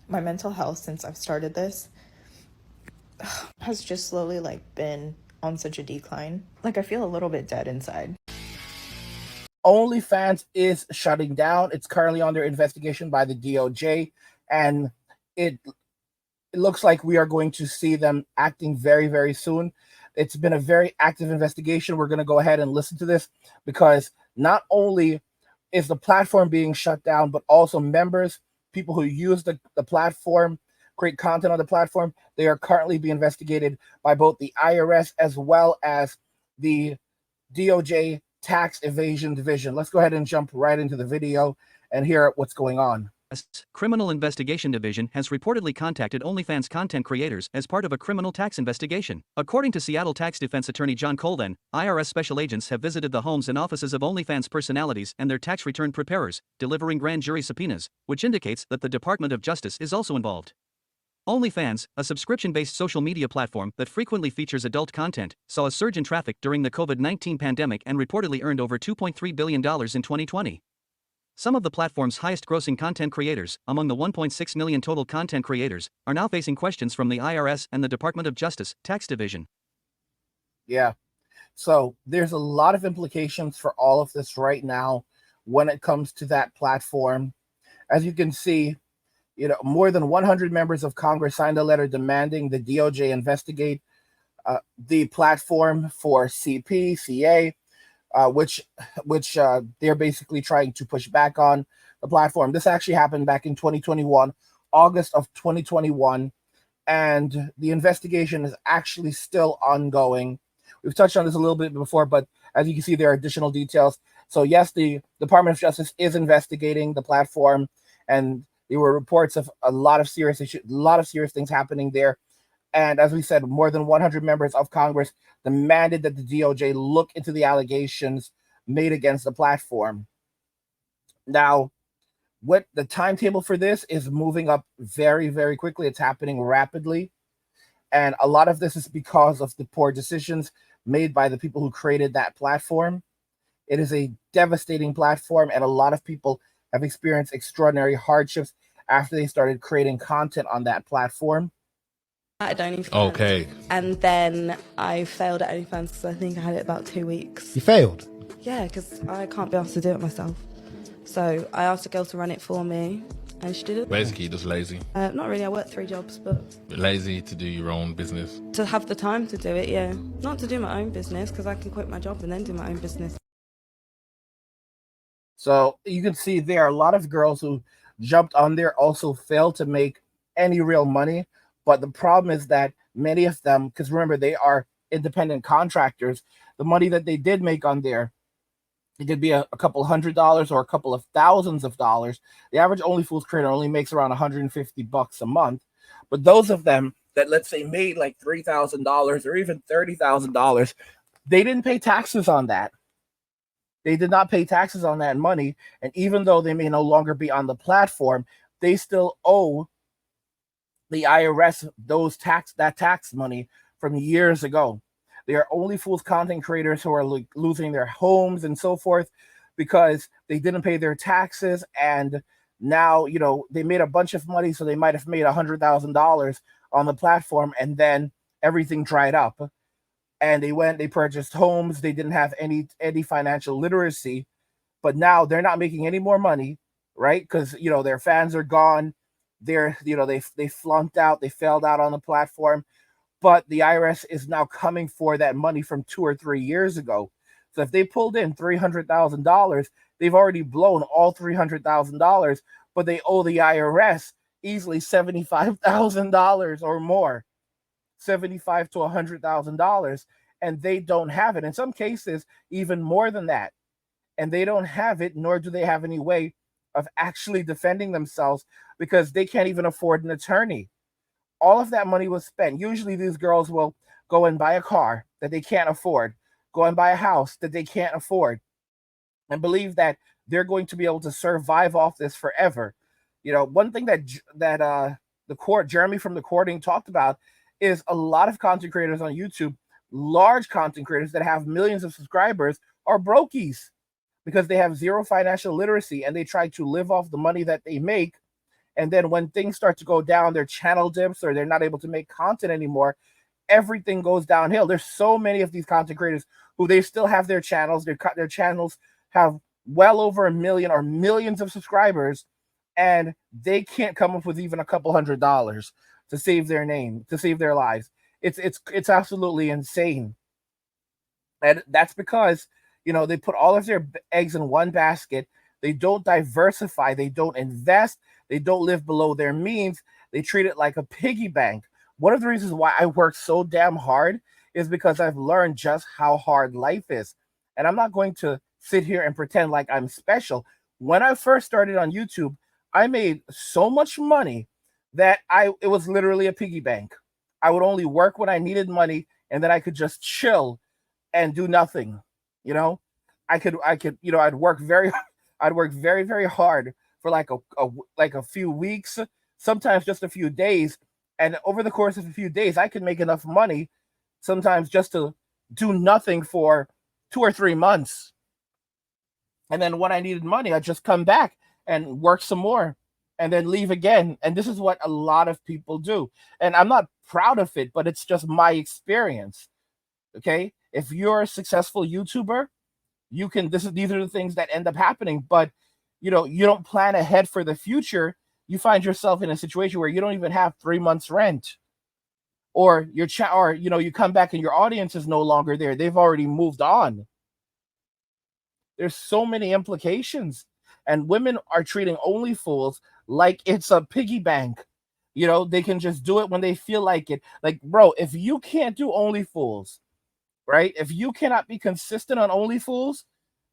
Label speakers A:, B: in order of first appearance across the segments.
A: My mental health since I've started this has just slowly been on such a decline. I feel a little bit dead inside.
B: OnlyFans is shutting down. It's currently under investigation by the DOJ, and it looks like we are going to see them acting very, very soon. It's been a very active investigation. We're going to go ahead and listen to this because not only is the platform being shut down, but also members, people who use the platform, create content on the platform, they are currently being investigated by both the IRS as well as the DOJ Tax Evasion Division. Let's go ahead and jump right into the video and hear what's going on.
C: Criminal Investigation Division has reportedly contacted OnlyFans content creators as part of a criminal tax investigation. According to Seattle tax defense attorney John Colden, IRS special agents have visited the homes and offices of OnlyFans personalities and their tax return preparers, delivering grand jury subpoenas, which indicates that the Department of Justice is also involved. OnlyFans, a subscription-based social media platform that frequently features adult content, saw a surge in traffic during the COVID-19 pandemic and reportedly earned over $2.3 billion in 2020. Some of the platform's highest-grossing content creators, among the 1.6 million total content creators, are now facing questions from the IRS and the Department of Justice Tax Division.
B: Yeah. So there's a lot of implications for all of this right now when it comes to that platform. As you can see, more than 100 members of Congress signed a letter demanding the DOJ investigate the platform for CP, CA, which they're basically trying to push back on the platform. This actually happened back in 2021, August of 2021, and the investigation is actually still ongoing. We've touched on this a little bit before, but as you can see, there are additional details. So yes, the Department of Justice is investigating the platform, and there were reports of a lot of serious issues, a lot of serious things happening there. And as we said, more than 100 members of Congress demanded that the DOJ look into the allegations made against the platform. Now, what the timetable for this is moving up very, very quickly. It's happening rapidly. And a lot of this is because of the poor decisions made by the people who created that platform. It is a devastating platform, and a lot of people have experienced extraordinary hardships after they started creating content on that platform.
D: At OnlyFans.
E: Okay.
D: And then I failed at OnlyFans because I think I had it about 2 weeks.
E: You failed?
D: Yeah, because I can't be asked to do it myself. So I asked a girl to run it for me, and she did it.
E: Basically, just lazy.
D: Not really, I worked 3 jobs, but...
E: Lazy to do your own business.
D: To have the time to do it, yeah. Not to do my own business, because I can quit my job and then do my own business.
B: So you can see there are a lot of girls who jumped on there also failed to make any real money. But the problem is that many of them, because remember, they are independent contractors, the money that they did make on there, it could be a couple $100 or a couple of thousands of dollars. The average OnlyFools creator only makes around $150 a month. But those of them that, let's say, made like $3,000 or even $30,000, they didn't pay taxes on that. They did not pay taxes on that money. And even though they may no longer be on the platform, they still owe the IRS that tax money from years ago. They are OnlyFools content creators who are losing their homes and so forth because they didn't pay their taxes. And now, they made a bunch of money. So they might have made $100,000 on the platform, and then everything dried up. And they purchased homes. They didn't have any financial literacy, but now they're not making any more money, right? Because, their fans are gone. They flunked out. They failed out on the platform, but the IRS is now coming for that money from 2 or 3 years ago. So if they pulled in $300,000, they've already blown all $300,000, but they owe the IRS easily $75,000 or more. $75,000 to $100,000, and they don't have it. In some cases, even more than that. And they don't have it, nor do they have any way of actually defending themselves because they can't even afford an attorney. All of that money was spent. Usually these girls will go and buy a car that they can't afford, go and buy a house that they can't afford, and believe that they're going to be able to survive off this forever. One thing that Jeremy from the Courting talked about is a lot of content creators on YouTube, large content creators that have millions of subscribers, are brokies because they have zero financial literacy and they try to live off the money that they make And then when things start to go down, their channel dips or they're not able to make content anymore, everything goes downhill. There's so many of these content creators who they still have their channels. Their channels have well over 1 million or millions of subscribers, and they can't come up with even a couple $100 to save their name, to save their lives. It's absolutely insane. And that's because, they put all of their eggs in one basket. They don't diversify. They don't invest. They don't live below their means. They treat it like a piggy bank. One of the reasons why I work so damn hard is because I've learned just how hard life is. And I'm not going to sit here and pretend like I'm special. When I first started on YouTube, I made so much money that it was literally a piggy bank. I would only work when I needed money, and then I could just chill and do nothing. I'd work very, very hard for like a few weeks, sometimes just a few days. And over the course of a few days, I could make enough money sometimes just to do nothing for 2 or 3 months. And then when I needed money, I'd just come back and work some more and then leave again. And this is what a lot of people do. And I'm not proud of it, but it's just my experience. Okay? If you're a successful YouTuber, these are the things that end up happening. But you don't plan ahead for the future. You find yourself in a situation where you don't even have 3 months rent, or you come back and your audience is no longer there. They've already moved on. There's so many implications, and women are treating OnlyFools like it's a piggy bank. They can just do it when they feel like it. Like, bro, if you can't do OnlyFools, right? If you cannot be consistent on OnlyFools,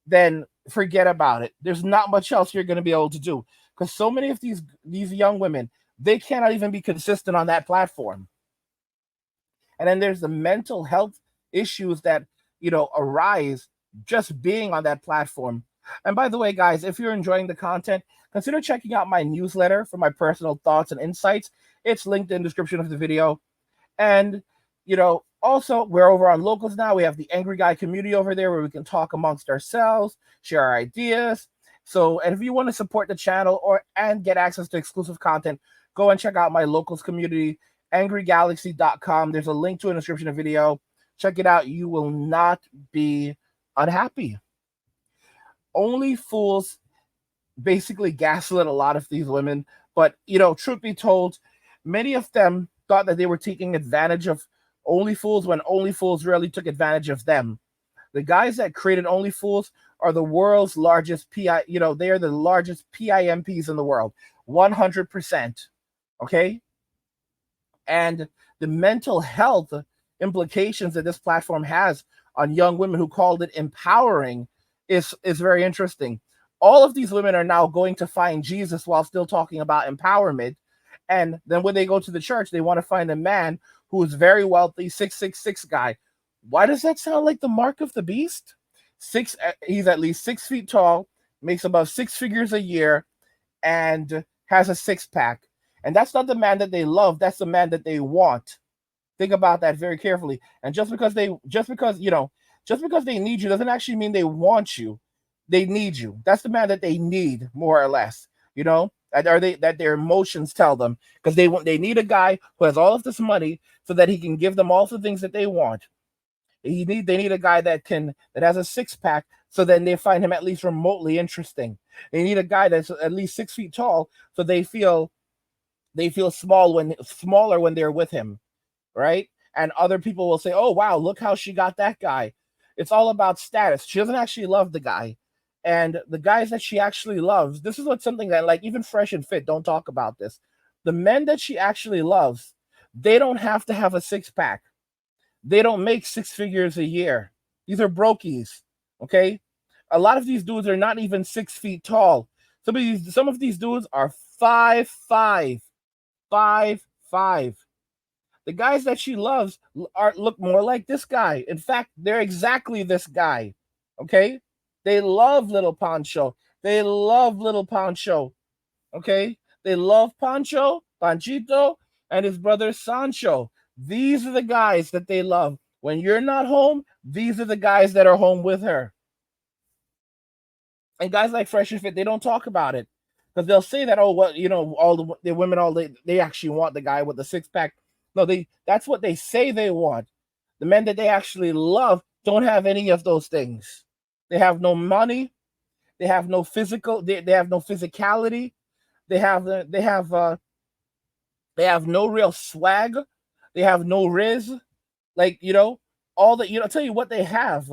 B: then forget about it. There's not much else you're going to be able to do, because so many of these young women, they cannot even be consistent on that platform. And then there's the mental health issues that arise just being on that platform. And by the way, guys, if you're enjoying the content, consider checking out my newsletter for my personal thoughts and insights. It's linked in the description of the video. And also, we're over on Locals now. We have the Angry Guy community over there where we can talk amongst ourselves, share our ideas. And if you want to support the channel and get access to exclusive content, go and check out my Locals community, angrygalaxy.com. There's a link to it in the description of the video. Check it out. You will not be unhappy. OnlyFools basically gaslit a lot of these women, but truth be told, many of them thought that they were taking advantage of OnlyFools when OnlyFools really took advantage of them. The guys that created OnlyFools are the world's largest they are the largest PIMPs in the world, 100%. Okay? And the mental health implications that this platform has on young women who called it empowering is very interesting. All of these women are now going to find Jesus while still talking about empowerment. And then when they go to the church, they want to find a man who is very wealthy, 6'6" guy. Why does that sound like the mark of the beast? He's at least 6 feet tall, makes about 6 figures a year, and has a 6-pack. And that's not the man that they love. That's the man that they want. Think about that very carefully. And just because they need you doesn't actually mean they want you. They need you. That's the man that they need, more or less. That their emotions tell them, because they need a guy who has all of this money so that he can give them all the things that they want. They need a guy that has a 6-pack, so then they find him at least remotely interesting. They need a guy that's at least 6 feet tall, so they feel smaller when they're with him, right? And other people will say, "Oh wow, look how she got that guy." It's all about status. She doesn't actually love the guy. And the guys that she actually loves, this is something that, like, even Fresh and Fit don't talk about this. The men that she actually loves, they don't have to have a 6-pack. They don't make 6 figures a year. These are brokies, okay? A lot of these dudes are not even 6 feet tall. Some of these dudes are 5'5", 5'5". The guys that she loves look more like this guy. In fact, they're exactly this guy, okay? They love little Pancho. They love little Pancho, okay? They love Panchito, and his brother Sancho. These are the guys that they love. When you're not home, these are the guys that are home with her. And guys like Fresh and Fit, they don't talk about it. Because they'll say that, oh, well, all the women, they actually want the guy with the six pack. No, that's what they say they want. The men that they actually love don't have any of those things. They have no money. They have no physical. They have no physicality. They have no real swag. They have no riz. Like, all that, I'll tell you what they have.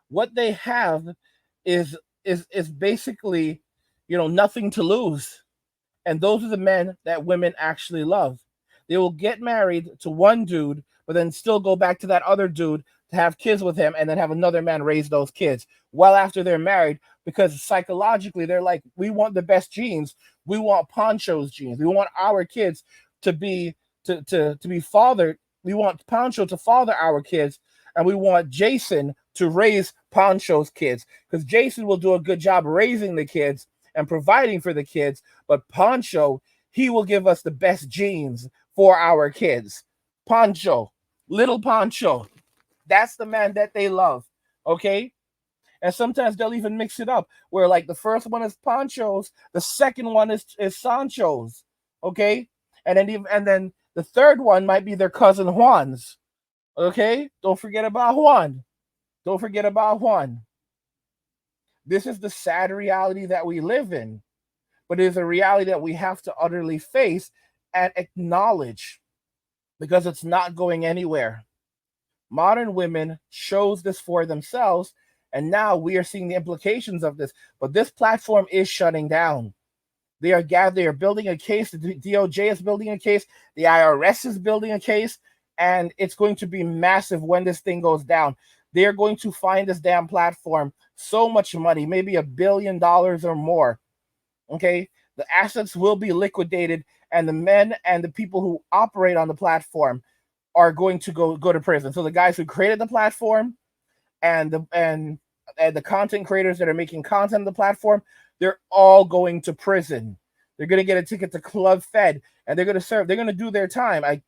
B: What they have is basically, nothing to lose. And those are the men that women actually love. They will get married to one dude, but then still go back to that other dude to have kids with him, and then have another man raise those kids well after they're married, because psychologically they're like, we want the best genes. We want Poncho's genes. We want our kids to be fathered. We want Poncho to father our kids, and we want Jason to raise Poncho's kids, because Jason will do a good job raising the kids and providing for the kids, but Poncho, he will give us the best genes for our kids. Poncho, little Poncho, that's the man that they love, okay? And sometimes they'll even mix it up, where like the first one is Poncho's, the second one is Sancho's, okay? And then the third one might be their cousin Juan's, okay? Don't forget about Juan. Don't forget about Juan. This is the sad reality that we live in, but it is a reality that we have to utterly face and acknowledge, because it's not going anywhere. Modern women chose this for themselves, and now we are seeing the implications of this. But this platform is shutting down. They are building a case. The DOJ is building a case. The IRS is building a case, and it's going to be massive when this thing goes down. They are going to find this damn platform so much money, maybe $1 billion or more. Okay, the assets will be liquidated, and the men and the people who operate on the platform are going to go to prison. So the guys who created the platform and the content creators that are making content on the platform, they're all going to prison. They're going to get a ticket to Club Fed, and they're going to serve. They're going to do their time. I'm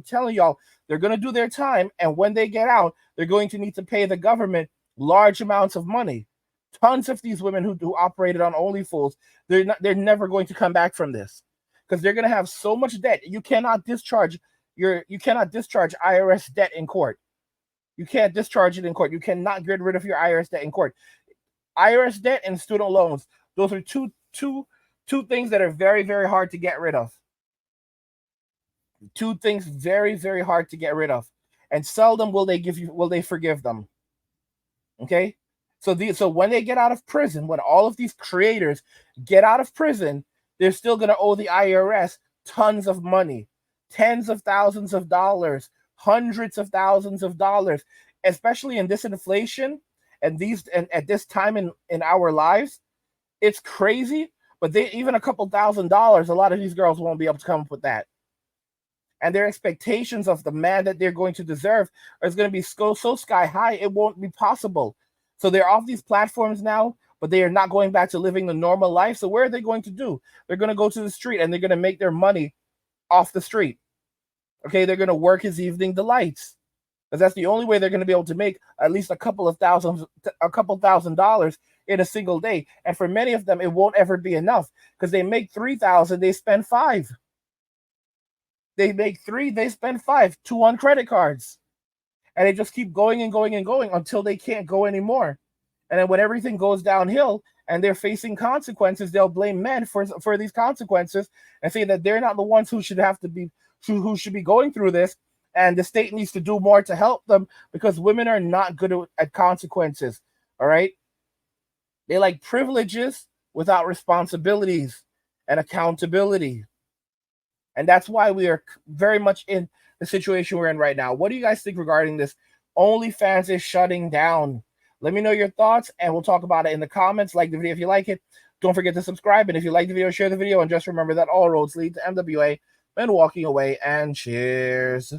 B: telling y'all, they're going to do their time, and when they get out, they're going to need to pay the government large amounts of money. Tons of these women who operated on OnlyFans, they're never going to come back from this, because they're going to have so much debt. You cannot discharge IRS debt in court. You can't discharge it in court. You cannot get rid of your IRS debt in court. IRS debt and student loans, those are two things that are very, very hard to get rid of. Two things very, very hard to get rid of. And seldom will they forgive them. Okay? So when they get out of prison, when all of these creators get out of prison, they're still going to owe the IRS tons of money, tens of thousands of dollars, hundreds of thousands of dollars, especially in this inflation and at this time in our lives. It's crazy, but even a couple $1,000s, a lot of these girls won't be able to come up with that. And their expectations of the man that they're going to deserve is going to be so sky high, it won't be possible. So they're off these platforms now, but they are not going back to living the normal life. So what are they going to do? They're going to go to the street, and they're going to make their money off the street. Okay, they're going to work his evening delights, because that's the only way they're going to be able to make at least a couple $1,000 in a single day. And for many of them, it won't ever be enough, because they make $3,000, they spend $5,000. They make $3,000, they spend $5,000, 2 on credit cards. And they just keep going and going and going until they can't go anymore. And then when everything goes downhill and they're facing consequences, they'll blame men for these consequences and say that they're not the ones who should be going through this, and the state needs to do more to help them, because women are not good at consequences. All right? They like privileges without responsibilities and accountability. And that's why we are very much in the situation we're in right now. What do you guys think regarding this? OnlyFans is shutting down. Let me know your thoughts, and we'll talk about it in the comments. Like the video if you like it. Don't forget to subscribe, and if you like the video, share the video, and just remember that all roads lead to MWA. Men walking away, and cheers.